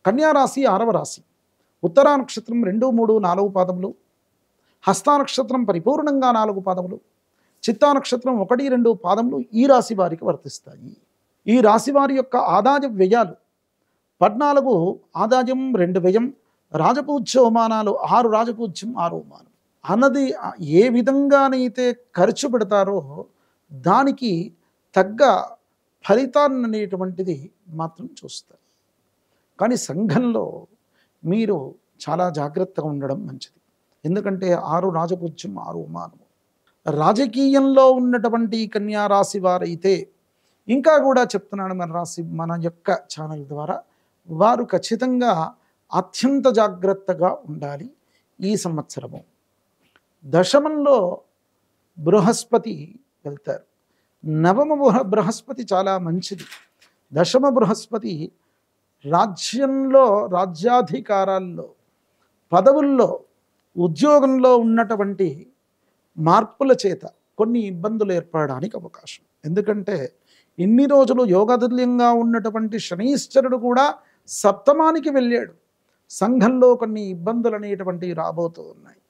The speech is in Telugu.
కన్యా రాశి 6వ రాశి. ఉత్తరా నక్షత్రం 2, 3, 4 పాదములు, హస్తా నక్షత్రం పరిపూర్ణంగా 4 పాదములు, చిత్తా నక్షత్రం 1, 2 పాదములు ఈ రాశి వారికి వర్తిస్తాయి. ఈ రాశి వారి యొక్క ఆదాయ వ్యయాలు 14 ఆదాయం, 2 వ్యయం, రాజపూజ్య అవమానాలు 6, రాజపూజ్యం 6 అవమానం అన్నది ఏ విధంగానైతే ఖర్చు పెడతారో దానికి తగ్గ ఫలితాన్ని అనేటువంటిది మాత్రం చూస్తారు. కానీ సంఘంలో మీరు చాలా జాగ్రత్తగా ఉండడం మంచిది. ఎందుకంటే 6 రాజపూజ్యం 6 అవమానము. రాజకీయంలో ఉన్నటువంటి కన్యా రాశి వారైతే ఇంకా కూడా చెప్తున్నాను, మన యొక్క ఛానల్ ద్వారా వారు ఖచ్చితంగా అత్యంత జాగ్రత్తగా ఉండాలి. ఈ సంవత్సరము దశమంలో బృహస్పతి వెళ్తారు. నవమ బృహస్పతి చాలా మంచిది. దశమ బృహస్పతి రాజ్యంలో, రాజ్యాధికారాల్లో, పదవుల్లో, ఉద్యోగంలో ఉన్నటువంటి మార్పుల చేత కొన్ని ఇబ్బందులు ఏర్పడడానికి అవకాశం. ఎందుకంటే ఇన్ని రోజులు యోగతుల్యంగా ఉన్నటువంటి శనీశ్వరుడు కూడా సప్తమానికి వెళ్ళాడు. సంఘంలో కొన్ని ఇబ్బందులు అనేటువంటివి రాబోతూ ఉన్నాయి.